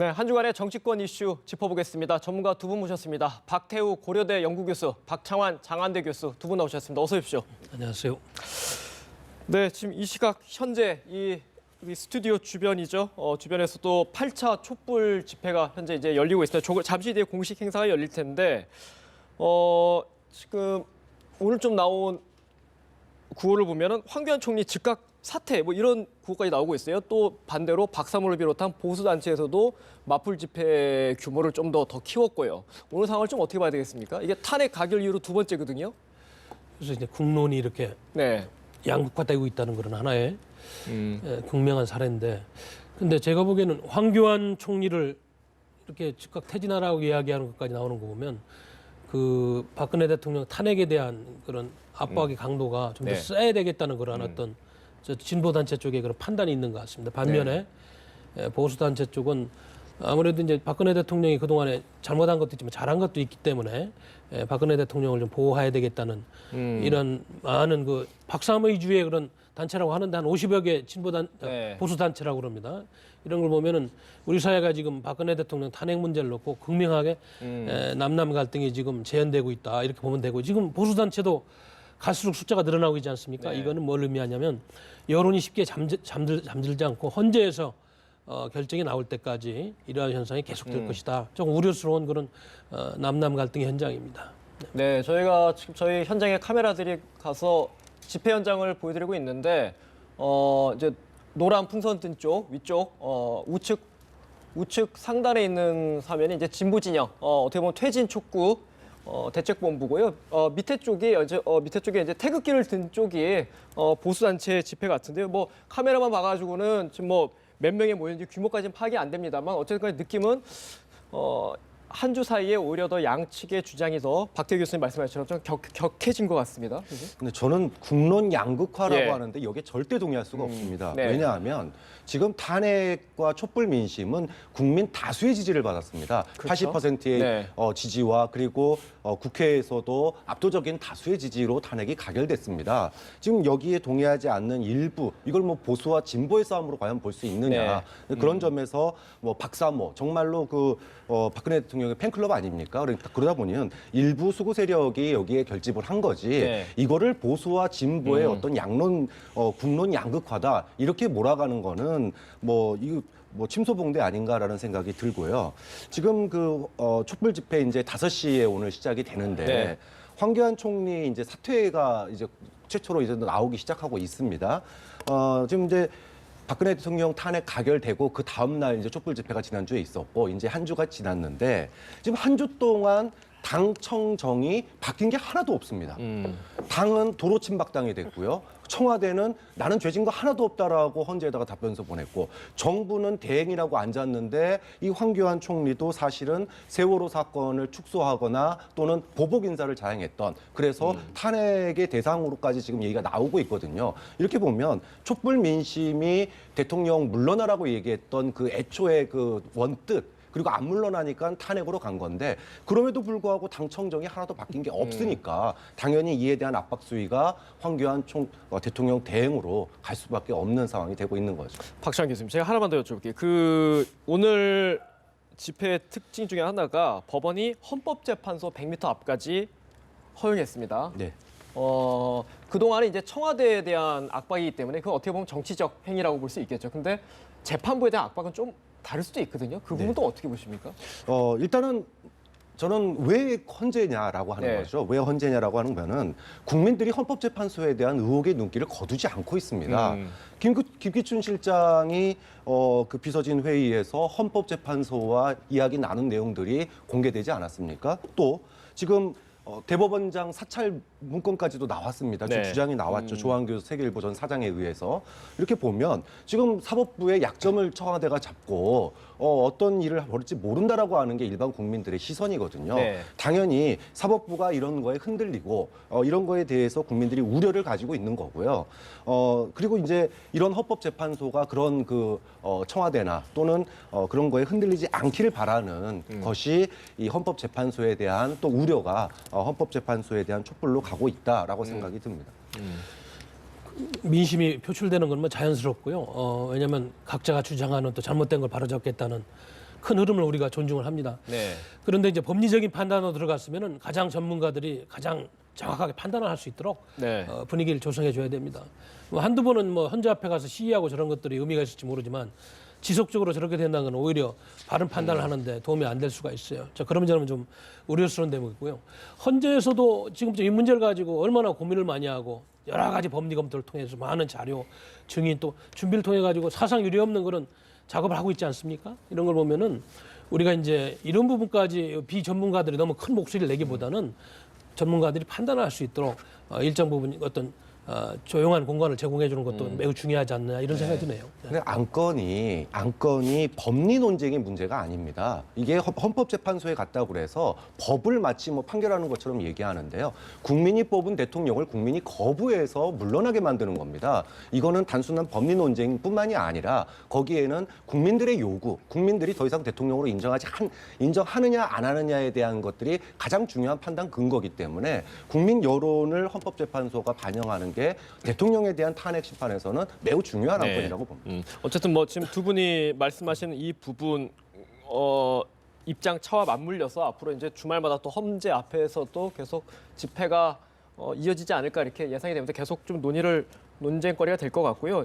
네, 한 주간의 정치권 이슈 짚어보겠습니다. 전문가 두 분 모셨습니다. 박태우 고려대 연구교수, 박창환 장안대 교수 두 분 나오셨습니다. 어서 오십시오. 안녕하세요. 네, 지금 이 시각 현재 우리 스튜디오 주변이죠. 주변에서도 8차 촛불 집회가 현재 이제 열리고 있습니다. 잠시 뒤에 공식 행사가 열릴 텐데 지금 오늘 좀 나온 구호를 보면은 황교안 총리 즉각 사퇴 뭐 이런 구호까지 나오고 있어요. 또 반대로 박사모를 비롯한 보수 단체에서도 맞불 집회 규모를 좀 더 키웠고요. 오늘 상황을 좀 어떻게 봐야 되겠습니까? 이게 탄핵 가결 이후로 두 번째거든요. 그래서 이제 국론이 이렇게 네. 양극화되고 있다는 그런 하나의 극명한 사례인데, 근데 제가 보기에는 황교안 총리를 이렇게 즉각 퇴진하라고 이야기하는 것까지 나오는 거 보면 그 박근혜 대통령 탄핵에 대한 그런 압박의 강도가 좀 더 네. 세야 되겠다는 그런 어떤 진보 단체 쪽에 그런 판단이 있는 것 같습니다. 반면에 보수 단체 쪽은 아무래도 이제 박근혜 대통령이 그동안에 잘못한 것도 있지만 잘한 것도 있기 때문에 박근혜 대통령을 좀 보호해야 되겠다는 이런 많은 그 박사모 위주의 그런 단체라고 하는데 한 50여 개 보수 단체라고 그럽니다. 이런 걸 보면은 우리 사회가 지금 박근혜 대통령 탄핵 문제를 놓고 극명하게 남남 갈등이 지금 재현되고 있다 이렇게 보면 되고, 지금 보수 단체도 갈수록 숫자가 늘어나고 있지 않습니까? 네. 이거는 뭘 의미하냐면 여론이 쉽게 잠들지 않고 헌재에서 결정이 나올 때까지 이러한 현상이 계속될 것이다. 조금 우려스러운 그런 남남 갈등의 현장입니다. 네, 저희가 지금 저희 현장에 카메라들이 가서 집회 현장을 보여드리고 있는데 이제 노란 풍선 뜬 쪽 위쪽 우측 상단에 있는 화면이 이제 진보 진영 어떻게 보면 퇴진 촉구 대책본부고요. 밑에 쪽에 이제 태극기를 든 쪽이 보수 단체 집회 같은데요. 뭐 카메라만 봐가지고는 지금 뭐 몇 명이 모였는지 규모까지는 파악이 안 됩니다만 어쨌든 느낌은 한 주 사이에 오히려 더 양측의 주장이 더 박태우 교수님 말씀하신 것처럼 좀 격해진 것 같습니다. 근데 저는 국론 양극화라고 예. 하는데 여기에 절대 동의할 수가 없습니다. 네. 왜냐하면 지금 탄핵과 촛불 민심은 국민 다수의 지지를 받았습니다. 그렇죠. 80%의 네. 지지와 그리고 국회에서도 압도적인 다수의 지지로 탄핵이 가결됐습니다. 지금 여기에 동의하지 않는 일부, 이걸 뭐 보수와 진보의 싸움으로 과연 볼 수 있느냐. 그런 점에서 뭐 박사모 정말로 박근혜 대통령의 팬클럽 아닙니까? 그러다 보니 일부 수구 세력이 여기에 결집을 한 거지. 네. 이거를 보수와 진보의 어떤 양론, 국론 양극화다 이렇게 몰아가는 거는 이거 침소봉대 아닌가라는 생각이 들고요. 지금 촛불 집회 이제 5시에 오늘 시작이 되는데 네. 황교안 총리 이제 사퇴가 이제 최초로 이제 나오기 시작하고 있습니다. 지금 이제 박근혜 대통령 탄핵 가결되고 그 다음 날 이제 촛불 집회가 지난주에 있었고 이제 한 주가 지났는데 지금 한 주 동안 당 청정이 바뀐 게 하나도 없습니다. 당은 도로 침박당이 됐고요. 청와대는 나는 죄진 거 하나도 없다라고 헌재에다가 답변서 보냈고, 정부는 대행이라고 앉았는데 이 황교안 총리도 사실은 세월호 사건을 축소하거나 또는 보복 인사를 자행했던, 그래서 탄핵의 대상으로까지 지금 얘기가 나오고 있거든요. 이렇게 보면 촛불 민심이 대통령 물러나라고 얘기했던 그 애초의 그 원뜻, 그리고 안 물러나니까 탄핵으로 간 건데, 그럼에도 불구하고 당 청정이 하나도 바뀐 게 없으니까 당연히 이에 대한 압박 수위가 황교안 대통령 대행으로 갈 수밖에 없는 상황이 되고 있는 거죠. 박찬환 교수님, 제가 하나만 더 여쭤볼게요. 오늘 집회 특징 중에 하나가 법원이 헌법재판소 100m 앞까지 허용했습니다. 네. 그동안에 이제 청와대에 대한 압박이기 때문에 그건 어떻게 보면 정치적 행위라고 볼 수 있겠죠. 근데 재판부에 대한 압박은 좀 다를 수도 있거든요. 그 부분도 어떻게 보십니까? 일단은 저는 왜 헌재냐라고 하는 네. 거죠. 왜 헌재냐라고 하는 거는 국민들이 헌법재판소에 대한 의혹의 눈길을 거두지 않고 있습니다. 김기춘 실장이 그 비서진 회의에서 헌법재판소와 이야기 나눈 내용들이 공개되지 않았습니까? 또 지금 대법원장 사찰 문건까지도 나왔습니다. 지금 네. 주장이 나왔죠. 조한규 세계일보 전 사장에 의해서. 이렇게 보면 지금 사법부의 약점을 청와대가 잡고 어떤 일을 벌일지 모른다라고 하는 게 일반 국민들의 시선이거든요. 네. 당연히 사법부가 이런 거에 흔들리고 이런 거에 대해서 국민들이 우려를 가지고 있는 거고요. 그리고 이제 이런 헌법재판소가 그런 청와대나 또는 그런 거에 흔들리지 않기를 바라는 것이 이 헌법재판소에 대한 또 우려가 헌법재판소에 대한 촛불로 가고 있다라고 생각이 듭니다. 민심이 표출되는 건 뭐 자연스럽고요. 왜냐하면 각자가 주장하는 또 잘못된 걸 바로잡겠다는 큰 흐름을 우리가 존중을 합니다. 네. 그런데 이제 법리적인 판단으로 들어갔으면은 가장 전문가들이 가장 정확하게 판단을 할 수 있도록 네. 분위기를 조성해 줘야 됩니다. 뭐 한두 번은 뭐 헌재 앞에 가서 시위하고 저런 것들이 의미가 있을지 모르지만 지속적으로 저렇게 된다는 건 오히려 바른 판단을 하는데 도움이 안 될 수가 있어요. 자, 그런 점은 좀 우려스러운 대목이고요. 헌재에서도 지금 이 문제를 가지고 얼마나 고민을 많이 하고 여러 가지 법리 검토를 통해서 많은 자료, 증인 또 준비를 통해 가지고 사상 유례 없는 그런 작업을 하고 있지 않습니까? 이런 걸 보면은 우리가 이제 이런 부분까지 비전문가들이 너무 큰 목소리를 내기보다는 전문가들이 판단할 수 있도록 일정 부분 어떤 조용한 공간을 제공해 주는 것도 매우 중요하지 않나 이런 생각이 드네요. 근데 안건이 법리 논쟁의 문제가 아닙니다. 이게 헌법재판소에 갔다고 그래서 법을 마치 뭐 판결하는 것처럼 얘기하는데요. 국민이 뽑은 대통령을 국민이 거부해서 물러나게 만드는 겁니다. 이거는 단순한 법리 논쟁뿐만이 아니라 거기에는 국민들의 요구, 국민들이 더 이상 대통령으로 인정하느냐 안 하느냐에 대한 것들이 가장 중요한 판단 근거이기 때문에 국민 여론을 헌법재판소가 반영하는 게 대통령에 대한 탄핵 심판에서는 매우 중요한 네. 안건이라고 봅니다. 어쨌든 뭐 지금 두 분이 말씀하시는 이 부분 입장 차와 맞물려서 앞으로 이제 주말마다 또 헌재 앞에서도 계속 집회가 이어지지 않을까 이렇게 예상이 되는데 계속 좀 논쟁거리가 될 것 같고요.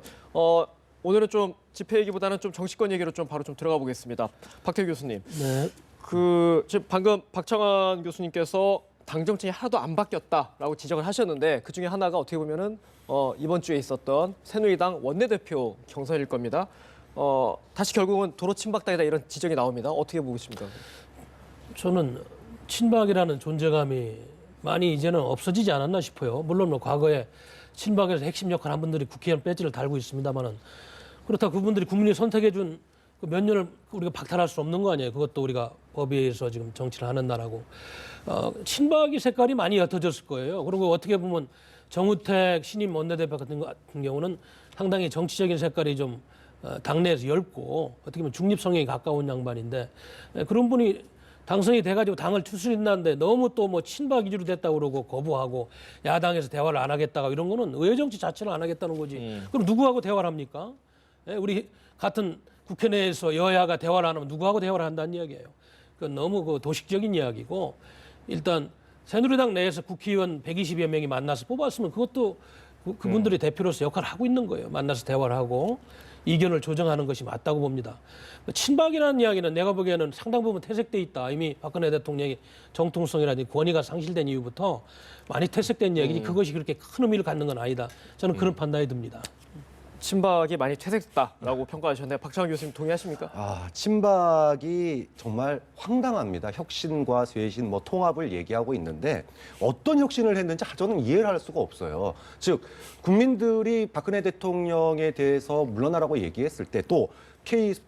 오늘은 좀 집회 얘기보다는 좀 정치권 얘기로 좀 바로 좀 들어가 보겠습니다. 박태규 교수님. 네. 지금 방금 박창환 교수님께서 당 정책이 하나도 안 바뀌었다라고 지적을 하셨는데 그 중에 하나가 어떻게 보면은 이번 주에 있었던 새누리당 원내대표 경선일 겁니다. 다시 결국은 도로 친박당이다 이런 지적이 나옵니다. 어떻게 보고 있습니까? 저는 친박이라는 존재감이 많이 이제는 없어지지 않았나 싶어요. 물론 뭐 과거에 친박에서 핵심 역할을 한 분들이 국회의원 배지를 달고 있습니다만은 그렇다고 그분들이 국민이 선택해준 그 몇 년을 우리가 박탈할 수 없는 거 아니에요. 그것도 우리가 법에 의해서 지금 정치를 하는 나라고. 친박이 색깔이 많이 옅어졌을 거예요. 그리고 어떻게 보면 정우택 신임 원내대표 같은 경우는 상당히 정치적인 색깔이 좀 당내에서 엷고 어떻게 보면 중립 성향이 가까운 양반인데 그런 분이 당선이 돼가지고 당을 추스린다는데 너무 또 뭐 친박 위주로 됐다고 그러고 거부하고 야당에서 대화를 안 하겠다고 이런 거는 의회 정치 자체를 안 하겠다는 거지. 그럼 누구하고 대화를 합니까? 우리 같은 국회 내에서 여야가 대화를 안 하면 누구하고 대화를 한다는 이야기예요. 그건 너무 그 도식적인 이야기고 일단 새누리당 내에서 국회의원 120여 명이 만나서 뽑았으면 그것도 그분들이 대표로서 역할을 하고 있는 거예요. 만나서 대화를 하고 이견을 조정하는 것이 맞다고 봅니다. 친박이라는 이야기는 내가 보기에는 상당 부분 퇴색돼 있다. 이미 박근혜 대통령이 정통성이라든지 권위가 상실된 이후부터 많이 퇴색된 이야기지 그것이 그렇게 큰 의미를 갖는 건 아니다. 저는 그런 판단이 듭니다. 친박이 많이 퇴색됐다라고 평가하셨는데 박창환 교수님 동의하십니까? 친박이 정말 황당합니다. 혁신과 쇄신, 뭐 통합을 얘기하고 있는데 어떤 혁신을 했는지 저는 이해를 할 수가 없어요. 즉 국민들이 박근혜 대통령에 대해서 물러나라고 얘기했을 때 또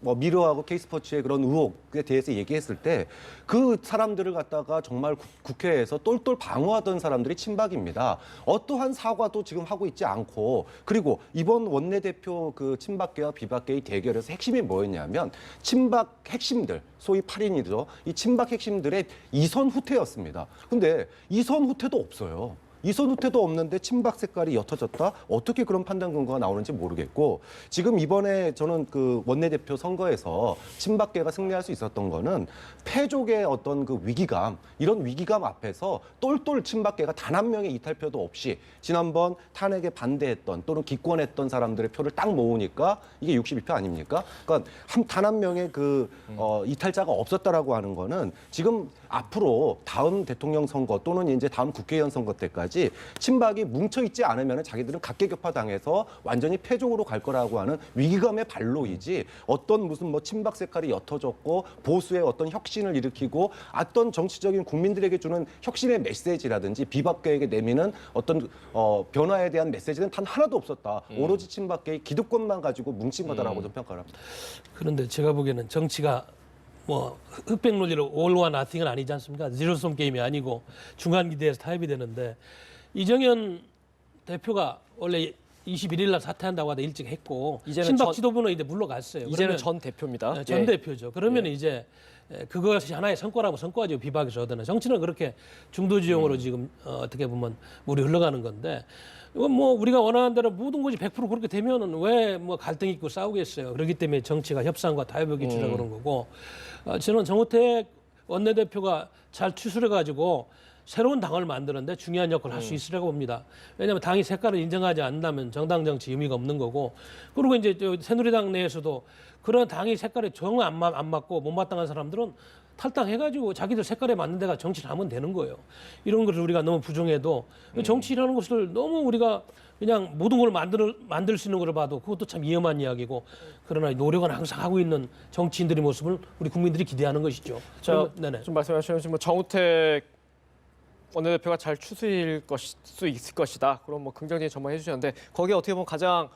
미르하고 K스포츠의 그런 의혹에 대해서 얘기했을 때 그 사람들을 갖다가 정말 국회에서 똘똘 방어하던 사람들이 친박입니다. 어떠한 사과도 지금 하고 있지 않고 그리고 이번 원내대표 그 친박계와 비박계의 대결에서 핵심이 뭐였냐면 친박 핵심들 소위 8인이죠. 이 친박 핵심들의 이선 후퇴였습니다. 근데 이선 후퇴도 없어요. 이선 후퇴도 없는데 친박 색깔이 옅어졌다? 어떻게 그런 판단 근거가 나오는지 모르겠고 지금 이번에 저는 그 원내대표 선거에서 친박계가 승리할 수 있었던 거는 패족의 어떤 그 위기감 이런 위기감 앞에서 똘똘 친박계가 단 한 명의 이탈표도 없이 지난번 탄핵에 반대했던 또는 기권했던 사람들의 표를 딱 모으니까 이게 62표 아닙니까? 그러니까 단 한 명의 그 이탈자가 없었다라고 하는 거는 지금 앞으로 다음 대통령 선거 또는 이제 다음 국회의원 선거 때까지 친박이 뭉쳐있지 않으면 자기들은 각계격파당해서 완전히 패족으로 갈 거라고 하는 위기감의 발로이지 어떤 무슨 뭐 친박 색깔이 옅어졌고 보수의 어떤 혁신을 일으키고 어떤 정치적인 국민들에게 주는 혁신의 메시지라든지 비박계에게 내미는 어떤 변화에 대한 메시지는 단 하나도 없었다. 오로지 친박계의 기득권만 가지고 뭉친 거다라고 저는 평가를 합니다. 그런데 제가 보기에는 정치가 뭐 흑백 논리로 올와 나팅은 아니지 않습니까? 제로섬 게임이 아니고 중간 기대에서 타협이 되는데 이정현 대표가 원래 21일 날 사퇴한다고 하다 일찍 했고 이제는 친박 전- 지도부는 이제 물러갔어요. 이제는 그러면 전 대표입니다. 네, 전 예. 대표죠. 그러면 이제 그것이 하나의 성과라고 성과죠. 비박에서 얻는 정치는 그렇게 중도지형으로 지금 어떻게 보면 물이 흘러가는 건데 이건 뭐 우리가 원하는 대로 모든 것이 100% 그렇게 되면은 왜 뭐 갈등 있고 싸우겠어요. 그렇기 때문에 정치가 협상과 타협의 기초라 그런 거고 저는 정우택 원내대표가 잘 추스려가지고 새로운 당을 만드는데 중요한 역할을 할 수 있으라고 봅니다. 왜냐하면 당이 색깔을 인정하지 않는다면 정당 정치 의미가 없는 거고 그리고 이제 저 새누리당 내에서도 그런 당이 색깔에 정 안 맞고 못마땅한 사람들은 탈당해가지고 자기들 색깔에 맞는 데가 정치를 하면 되는 거예요. 이런 것을 우리가 너무 부정해도 정치라는 것을 너무 우리가 그냥 모든 걸 만들 수 있는 걸 봐도 그것도 참 위험한 이야기고 그러나 노력은 항상 하고 있는 정치인들의 모습을 우리 국민들이 기대하는 것이죠. 자, 네네. 좀 말씀하신 뭐 정우택 원내대표가 잘 추스릴 수 있을 것이다. 그런 뭐 긍정적인 전망해 주셨는데 거기에 어떻게 보면 가장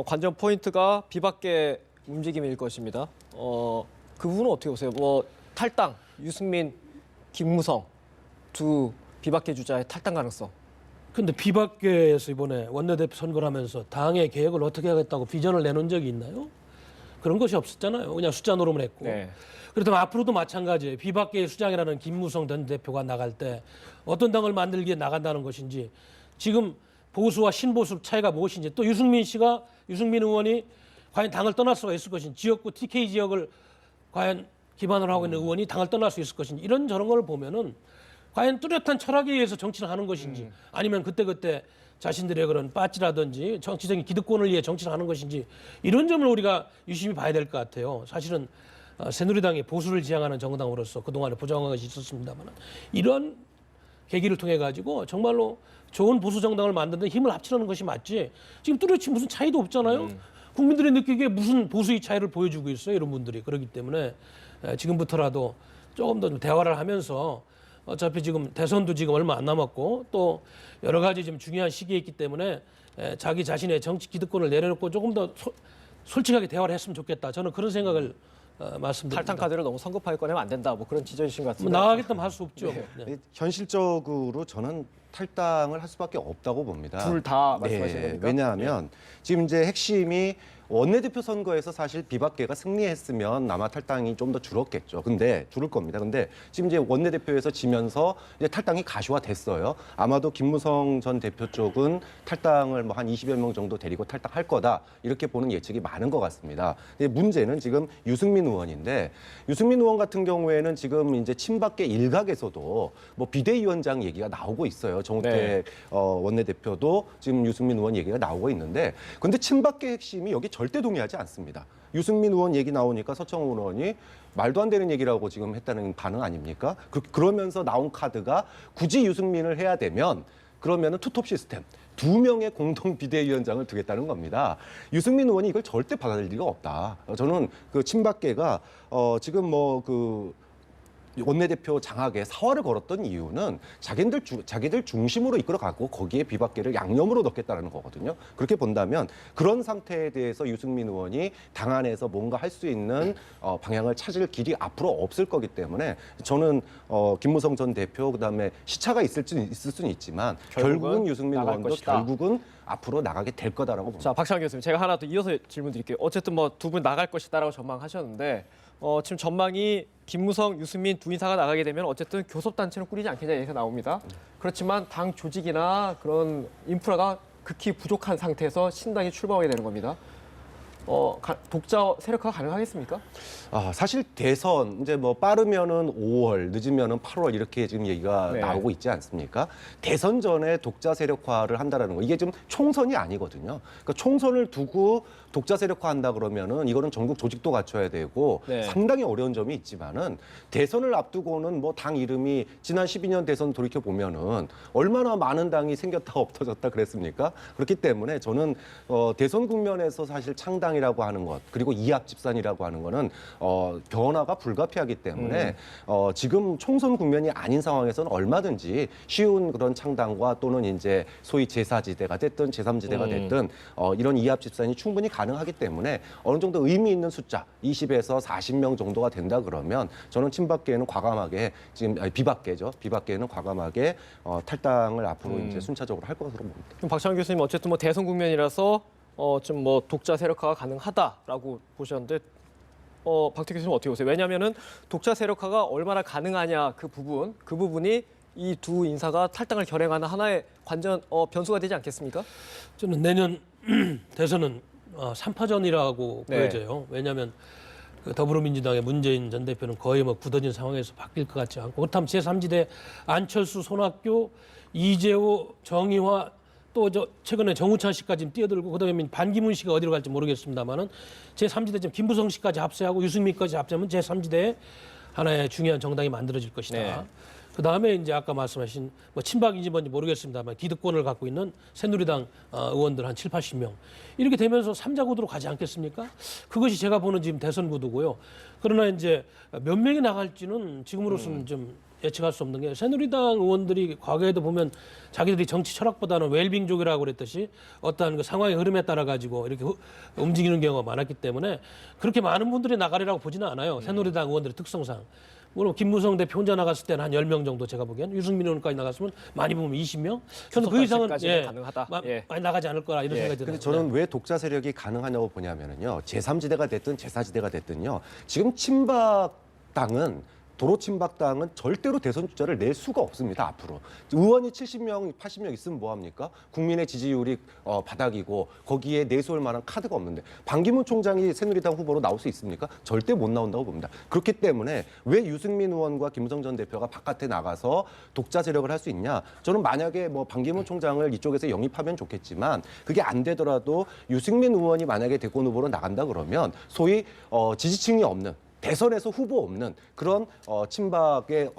관전 포인트가 비박계 움직임일 것입니다. 그 부분은 어떻게 보세요? 뭐 탈당, 유승민, 김무성 두 비박계 주자의 탈당 가능성. 근데 비박계에서 이번에 원내대표 선거를 하면서 당의 계획을 어떻게 하겠다고 비전을 내놓은 적이 있나요? 그런 것이 없었잖아요. 그냥 숫자 노름을 했고. 네. 그렇다면 앞으로도 마찬가지예요. 비박계의 수장이라는 김무성 전 대표가 나갈 때 어떤 당을 만들기에 나간다는 것인지 지금 보수와 신보수 차이가 무엇인지 또 유승민 의원이 과연 당을 떠날 수가 있을 것인지 지역구 TK 지역을 과연 기반으로 하고 있는 의원이 당을 떠날 수 있을 것인지 이런 저런 걸 보면은 과연 뚜렷한 철학에 의해서 정치를 하는 것인지 아니면 그때그때 자신들의 그런 빠찌라든지 정치적인 기득권을 위해 정치를 하는 것인지 이런 점을 우리가 유심히 봐야 될 것 같아요. 사실은 새누리당이 보수를 지향하는 정당으로서 그동안에 부정한 것이 있었습니다만 이런 계기를 통해 가지고 정말로 좋은 보수 정당을 만드는 데 힘을 합치려는 것이 맞지 지금 뚜렷이 무슨 차이도 없잖아요. 국민들이 느끼기에 무슨 보수의 차이를 보여주고 있어요. 이런 분들이. 그렇기 때문에 지금부터라도 조금 더 좀 대화를 하면서 어차피 지금 대선도 지금 얼마 안 남았고 또 여러 가지 지금 중요한 시기에 있기 때문에 자기 자신의 정치 기득권을 내려놓고 조금 더 솔직하게 대화를 했으면 좋겠다. 저는 그런 생각을 말씀드립니다. 탈당 카드를 너무 성급하게 꺼내면 안 된다. 뭐 그런 지적이신 것 같습니다. 나가겠다면 할 수 없죠. 네. 현실적으로 저는 탈당을 할 수밖에 없다고 봅니다. 둘 다 말씀하신 겁니까? 왜냐하면 지금 이제 핵심이 원내대표 선거에서 사실 비박계가 승리했으면 아마 탈당이 좀 더 줄었겠죠. 근데 줄을 겁니다. 근데 지금 이제 원내대표에서 지면서 이제 탈당이 가시화됐어요. 아마도 김무성 전 대표 쪽은 탈당을 뭐 한 20여 명 정도 데리고 탈당할 거다 이렇게 보는 예측이 많은 것 같습니다. 근데 문제는 지금 유승민 의원인데 유승민 의원 같은 경우에는 지금 이제 친박계 일각에서도 뭐 비대위원장 얘기가 나오고 있어요. 정우택 네. 원내대표도 지금 유승민 의원 얘기가 나오고 있는데 근데 친박계 핵심이 여기 절대 동의하지 않습니다. 유승민 의원 얘기 나오니까 서청원 의원이 말도 안 되는 얘기라고 지금 했다는 반응 아닙니까? 그러면서 나온 카드가 굳이 유승민을 해야 되면 그러면은 투톱 시스템. 2명의 공동 비대위원장을 두겠다는 겁니다. 유승민 의원이 이걸 절대 받아들일 리가 없다. 저는 그 친박계가 지금 원내대표 장악에 사활을 걸었던 이유는 자기들 중심으로 이끌어가고 거기에 비박계를 양념으로 넣겠다는 거거든요. 그렇게 본다면 그런 상태에 대해서 유승민 의원이 당 안에서 뭔가 할 수 있는 방향을 찾을 길이 앞으로 없을 거기 때문에 저는 김무성 전 대표 그다음에 시차가 있을 수는 있지만 결국은 유승민 나갈 의원도 것이다. 결국은 앞으로 나가게 될 거다라고 봅니다. 자, 박찬환 교수님, 제가 하나 더 이어서 질문 드릴게요. 어쨌든 뭐 두 분 나갈 것이다라고 전망하셨는데 지금 전망이 김무성, 유승민 두 인사가 나가게 되면 어쨌든 교섭단체는 꾸리지 않겠냐 얘기가 나옵니다. 그렇지만 당 조직이나 그런 인프라가 극히 부족한 상태에서 신당이 출범하게 되는 겁니다. 독자 세력화가 가능하겠습니까? 사실 대선 이제 뭐 빠르면은 5월, 늦으면은 8월 이렇게 지금 얘기가 네. 나오고 있지 않습니까? 대선 전에 독자 세력화를 한다라는 거 이게 지금 총선이 아니거든요. 그러니까 총선을 두고 독자 세력화한다 그러면은 이거는 전국 조직도 갖춰야 되고 네. 상당히 어려운 점이 있지만은 대선을 앞두고는 뭐 당 이름이 지난 12년 대선 돌이켜 보면은 얼마나 많은 당이 생겼다 없어졌다 그랬습니까? 그렇기 때문에 저는 대선 국면에서 사실 창당이라고 하는 것 그리고 이합 집산이라고 하는 거는 변화가 불가피하기 때문에 지금 총선 국면이 아닌 상황에서는 얼마든지 쉬운 그런 창당과 또는 이제 소위 제4지대가 됐든 제3지대가 됐든 이런 이합 집산이 충분히 가능하기 때문에 어느 정도 의미 있는 숫자 20에서 40명 정도가 된다 그러면 저는 친박계는 과감하게 지금 비박계죠. 비박계는 과감하게 탈당을 앞으로 이제 순차적으로 할 것으로 봅니다. 그럼 박찬원 교수님 어쨌든 뭐 대선 국면이라서 좀 뭐 독자 세력화가 가능하다라고 보셨는데 박태 교수님 어떻게 보세요? 왜냐하면은 독자 세력화가 얼마나 가능하냐 그 부분이 이 두 인사가 탈당을 결행하는 하나의 관전 변수가 되지 않겠습니까? 저는 내년 대선은 3파전이라고 네. 보여져요. 왜냐하면 그 더불어민주당의 문재인 전 대표는 거의 뭐 굳어진 상황에서 바뀔 것 같지 않고 그렇다면 제3지대 안철수, 손학규, 이재호, 정의화 또 최근에 정우찬 씨까지 뛰어들고 그다음에 반기문 씨가 어디로 갈지 모르겠습니다만은 제3지대 지금 김부성 씨까지 합세하고 유승민까지 합세하면 제3지대에 하나의 중요한 정당이 만들어질 것이다. 네. 그다음에 이제 아까 말씀하신 뭐 친박인지 뭔지 모르겠습니다만 기득권을 갖고 있는 새누리당 의원들 한 7, 80명 이렇게 되면서 3자 구도로 가지 않겠습니까? 그것이 제가 보는 지금 대선 구도고요. 그러나 이제 몇 명이 나갈지는 지금으로서는 좀 예측할 수 없는 게 새누리당 의원들이 과거에도 보면 자기들이 정치 철학보다는 웰빙족이라고 그랬듯이 어떠한 그 상황의 흐름에 따라 가지고 이렇게 움직이는 경우가 많았기 때문에 그렇게 많은 분들이 나가리라고 보지는 않아요. 새누리당 의원들의 특성상. 물론 김무성 대표 혼자 나갔을 때는 한 10명 정도 제가 보기엔 유승민 의원까지 나갔으면 많이 보면 20명. 저는 그 이상은 가능하다. 많이 나가지 않을 거라 이런 생각이 근데 들어요. 저는 왜 독자 세력이 가능하냐고 보냐면요. 제3지대가 됐든 제4지대가 됐든요. 지금 친박당은 도로 친박당은 절대로 대선 주자를 낼 수가 없습니다. 앞으로 의원이 70명, 80명 있으면 뭐 합니까? 국민의 지지율이 바닥이고 거기에 내세울 만한 카드가 없는데 반기문 총장이 새누리당 후보로 나올 수 있습니까? 절대 못 나온다고 봅니다. 그렇기 때문에 왜 유승민 의원과 김무성 전 대표가 바깥에 나가서 독자 세력을 할 수 있냐? 저는 만약에 뭐 반기문 총장을 이쪽에서 영입하면 좋겠지만 그게 안 되더라도 유승민 의원이 만약에 대권 후보로 나간다 그러면 소위 지지층이 없는 대선에서 후보 없는 그런 친박의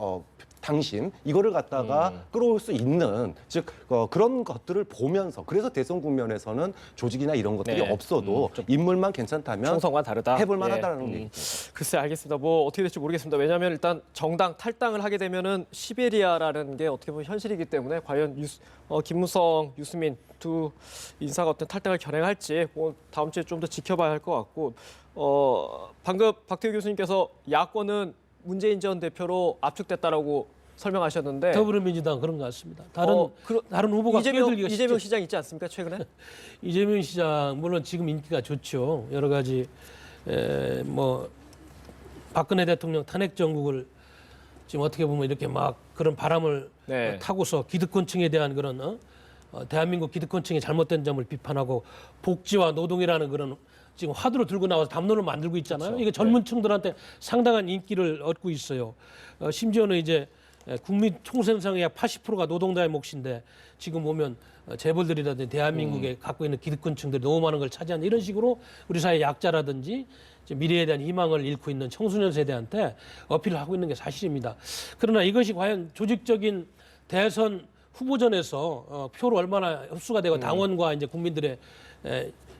당심 이거를 갖다가 끌어올 수 있는 즉 그런 것들을 보면서 그래서 대선 국면에서는 조직이나 이런 것들이 네. 없어도 인물만 괜찮다면 총선과 다르다. 해볼 만하다는 얘기죠. 글쎄 알겠습니다. 뭐 어떻게 될지 모르겠습니다. 왜냐하면 일단 정당 탈당을 하게 되면은 시베리아라는 게 어떻게 보면 현실이기 때문에 과연 김무성, 유승민 두 인사가 어떤 탈당을 결행할지 뭐 다음 주에 좀 더 지켜봐야 할 것 같고 방금 박태우 교수님께서 야권은 문재인 전 대표로 압축됐다라고 설명하셨는데 더불어민주당 그런 것 같습니다. 다른 후보가 끼어들기가 이재명 쉽죠. 시장 있지 않습니까 최근에? 이재명 시장 물론 지금 인기가 좋죠. 여러 가지 뭐 박근혜 대통령 탄핵 정국을 지금 어떻게 보면 이렇게 막 그런 바람을 네. 타고서 기득권층에 대한 그런 대한민국 기득권층의 잘못된 점을 비판하고 복지와 노동이라는 그런 지금 화두를 들고 나와서 담론을 만들고 있잖아요. 그렇죠. 이게 젊은 층들한테 상당한 인기를 얻고 있어요. 심지어는 이제 국민 총생산의 약 80%가 노동자의 몫인데 지금 보면 재벌들이라든지 대한민국에 갖고 있는 기득권층들이 너무 많은 걸 차지하는 이런 식으로 우리 사회 약자라든지 미래에 대한 희망을 잃고 있는 청소년 세대한테 어필을 하고 있는 게 사실입니다. 그러나 이것이 과연 조직적인 대선 후보전에서 표로 얼마나 흡수가 되고 당원과 이제 국민들의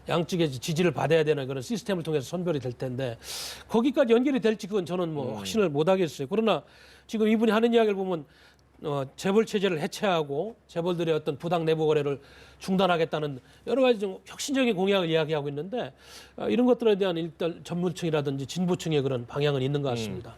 양측의 지지를 받아야 되는 그런 시스템을 통해서 선별이 될 텐데 거기까지 연결이 될지 그건 저는 뭐 확신을 못 하겠어요. 그러나 지금 이분이 하는 이야기를 보면 재벌 체제를 해체하고 재벌들의 어떤 부당 내부 거래를 중단하겠다는 여러 가지 좀 혁신적인 공약을 이야기하고 있는데 이런 것들에 대한 일단 전문층이라든지 진보층의 그런 방향은 있는 것 같습니다.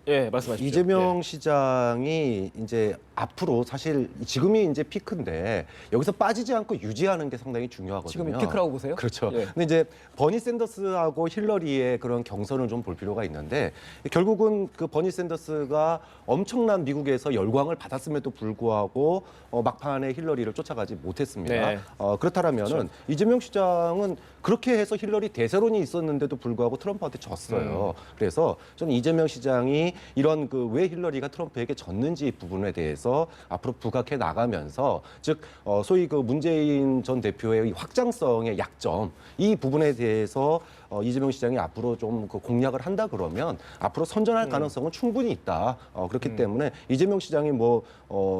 예, 말씀하십시오. 이재명 시장이 이제 앞으로 사실 지금이 이제 피크인데 여기서 빠지지 않고 유지하는 게 상당히 중요하거든요. 지금이 피크라고 보세요? 그렇죠. 예. 근데 이제 버니 샌더스하고 힐러리의 그런 경선을 좀 볼 필요가 있는데 결국은 그 버니 샌더스가 엄청난 미국에서 열광을 받았음에도 불구하고 막판에 힐러리를 쫓아가지 못했습니다. 네. 그렇다면은 그렇죠. 이재명 시장은 그렇게 해서 힐러리 대세론이 있었는데도 불구하고 트럼프한테 졌어요. 그래서 저는 이재명 시장이 이런 그 왜 힐러리가 트럼프에게 졌는지 부분에 대해서 앞으로 부각해 나가면서 즉 소위 그 문재인 전 대표의 이 확장성의 약점 이 부분에 대해서 이재명 시장이 앞으로 좀 그 공략을 한다 그러면 앞으로 선전할 가능성은 충분히 있다. 그렇기 때문에 이재명 시장이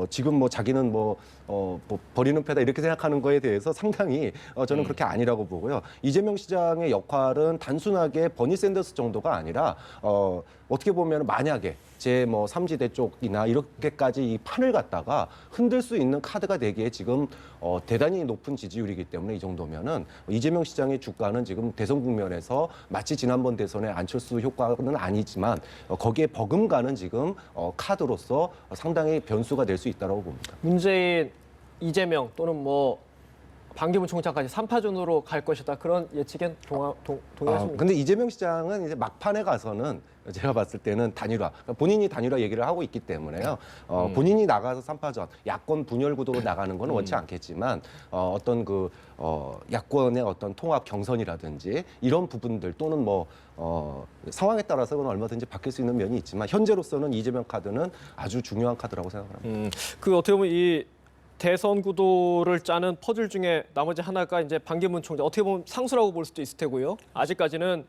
지금 자기는 버리는 패다 이렇게 생각하는 거에 대해서 상당히 저는 그렇게 아니라고 보고요. 이재명 시장의 역할은 단순하게 버니 샌더스 정도가 아니라 어떻게 보면 만약에 제 삼지대 쪽이나 이렇게까지 이 판을 갖다가 흔들 수 있는 카드가 되기에 지금 대단히 높은 지지율이기 때문에 이 정도면은 이재명 시장의 주가는 지금 대선 국면에서 마치 지난번 대선의 안철수 효과는 아니지만 거기에 버금가는 지금 카드로서 상당히 변수가 될 수 있다고 봅니다. 문재인, 이재명 또는 반기문 총장까지 3파전으로 갈 것이다. 그런 예측엔 동의하십니까? 근데 이재명 시장은 이제 막판에 가서는 제가 봤을 때는 단일화, 본인이 단일화 얘기를 하고 있기 때문에요. 본인이 나가서 3파전, 야권 분열 구도로 나가는 건 원치 않겠지만 어떤 야권의 어떤 통합 경선이라든지 이런 부분들 또는 상황에 따라서는 얼마든지 바뀔 수 있는 면이 있지만 현재로서는 이재명 카드는 아주 중요한 카드라고 생각합니다. 어떻게 보면 이 대선 구도를 짜는 퍼즐 중에 나머지 하나가 이제 반기문 총장, 어떻게 보면 상수라고 볼 수도 있을 테고요. 아직까지는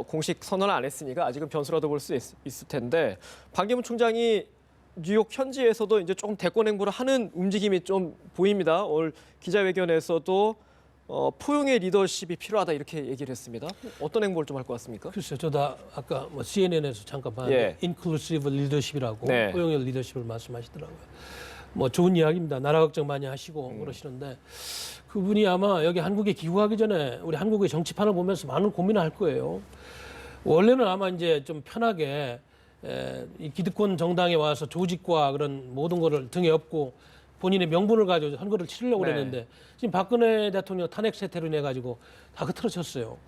공식 선언을 안 했으니까 아직은 변수라도 볼 수 있을 텐데, 반기문 총장이 뉴욕 현지에서도 이제 조금 대권 행보를 하는 움직임이 좀 보입니다. 오늘 기자회견에서도 포용의 리더십이 필요하다 이렇게 얘기를 했습니다. 어떤 행보를 좀 할 것 같습니까? 글쎄요, 저도 아까 CNN에서 잠깐 봤는데 인클루시브 리더십이라고 네. 포용의 리더십을 말씀하시더라고요. 좋은 이야기입니다. 나라 걱정 많이 하시고 그러시는데 그분이 아마 여기 한국에 귀국하기 전에 우리 한국의 정치판을 보면서 많은 고민을 할 거예요. 원래는 아마 이제 좀 편하게 이 기득권 정당에 와서 조직과 그런 모든 거를 등에 업고 본인의 명분을 가지고 선거를 치르려고 네. 그랬는데 지금 박근혜 대통령 탄핵 사태로 인해 가지고 다 흐트러졌어요.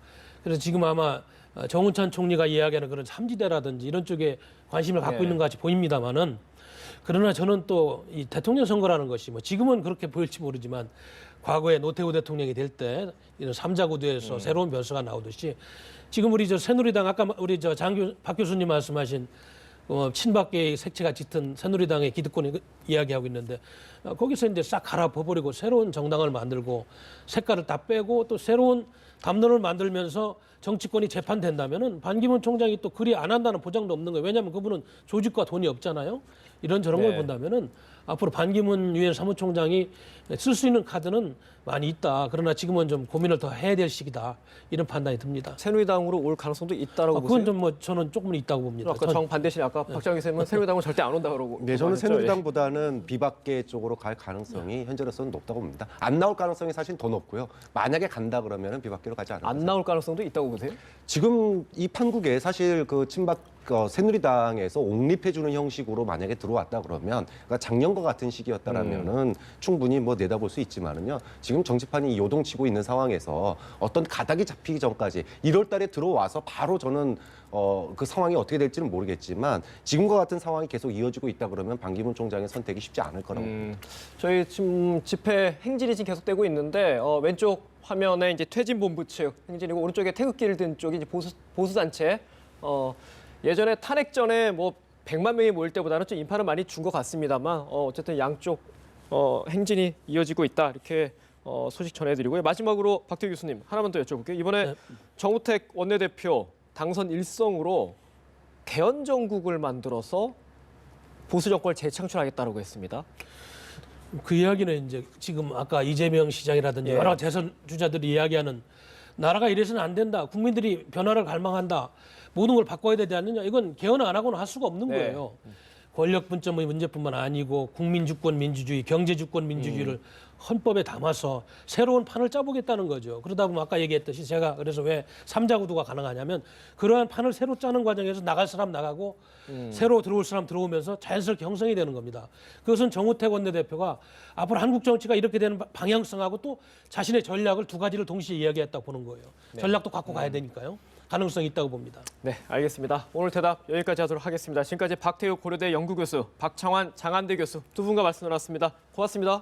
그래서 지금 아마 정운찬 총리가 이야기하는 그런 삼지대라든지 이런 쪽에 관심을 갖고 네. 있는 것 같이 보입니다만은, 그러나 저는 또 이 대통령 선거라는 것이 지금은 그렇게 보일지 모르지만 과거에 노태우 대통령이 될 때 이런 삼자구도에서 새로운 변수가 나오듯이 지금 우리 새누리당 아까 우리 박 교수님 말씀하신 친박계의 색채가 짙은 새누리당의 기득권이 이야기하고 있는데 거기서 이제 싹 갈아엎어버리고 새로운 정당을 만들고 색깔을 다 빼고 또 새로운 담론을 만들면서 정치권이 재판된다면은 반기문 총장이 또 그리 안 한다는 보장도 없는 거예요. 왜냐하면 그분은 조직과 돈이 없잖아요. 이런 저런 걸 본다면은 앞으로 반기문 유엔 사무총장이 쓸 수 있는 카드는 많이 있다. 그러나 지금은 좀 고민을 더 해야 될 시기다. 이런 판단이 듭니다. 새누리당으로 올 가능성도 있다라고 그건 보세요? 좀 저는 조금은 있다고 봅니다. 아까 정반대신 아까 박정희 쌤은 새누리당은 절대 안 온다 그러고. 네, 저는 말했죠. 새누리당보다는 비박계 쪽으로 갈 가능성이 현재로서는 높다고 봅니다. 안 나올 가능성이 사실 더 높고요. 만약에 간다 그러면 비박계로 가지 않을까. 안 나올 가능성도 있다고 보세요? 지금 이 판국에 사실 친박 새누리당에서 옹립해주는 형식으로 만약에 들어왔다 그러면, 그러니까 작년과 같은 시기였다라면은 충분히 내다볼 수 있지만은요. 지금 정치판이 요동치고 있는 상황에서 어떤 가닥이 잡히기 전까지 1월달에 들어와서 바로 저는 그 상황이 어떻게 될지는 모르겠지만 지금과 같은 상황이 계속 이어지고 있다 그러면 반기문 총장의 선택이 쉽지 않을 거라고 봅니다. 저희 지금 집회 행진이 지금 계속되고 있는데 왼쪽 화면에 이제 퇴진본부 측 행진이고 오른쪽에 태극기를 든 쪽이 이제 보수 단체. 예전에 탄핵 전에 100만 명이 모일 때보다는 좀 인파를 많이 준 것 같습니다만 어쨌든 양쪽 행진이 이어지고 있다 이렇게 소식 전해드리고요. 마지막으로 박태규 교수님 하나만 더 여쭤볼게요. 이번에 정우택 원내대표 당선 일성으로 개헌 정국을 만들어서 보수 정권을 재창출하겠다고 했습니다. 그 이야기는 이제 지금 아까 이재명 시장이라든지 여러 대선 주자들이 이야기하는 나라가 이래서는 안 된다. 국민들이 변화를 갈망한다. 모든 걸 바꿔야 되지 않느냐. 이건 개헌을 안 하고는 할 수가 없는 거예요. 권력 분점의 문제뿐만 아니고 국민 주권 민주주의, 경제 주권 민주주의를 헌법에 담아서 새로운 판을 짜보겠다는 거죠. 그러다 보면 아까 얘기했듯이 제가 그래서 왜 삼자구도가 가능하냐면 그러한 판을 새로 짜는 과정에서 나갈 사람 나가고 새로 들어올 사람 들어오면서 자연스럽게 형성이 되는 겁니다. 그것은 정우택 원내대표가 앞으로 한국 정치가 이렇게 되는 방향성하고 또 자신의 전략을 두 가지를 동시에 이야기했다고 보는 거예요. 전략도 갖고 가야 되니까요. 가능성이 있다고 봅니다. 네, 알겠습니다. 오늘 대답 여기까지 하도록 하겠습니다. 지금까지 박태우 고려대 연구교수, 박창환 장한대 교수 두 분과 말씀 나눴습니다. 고맙습니다.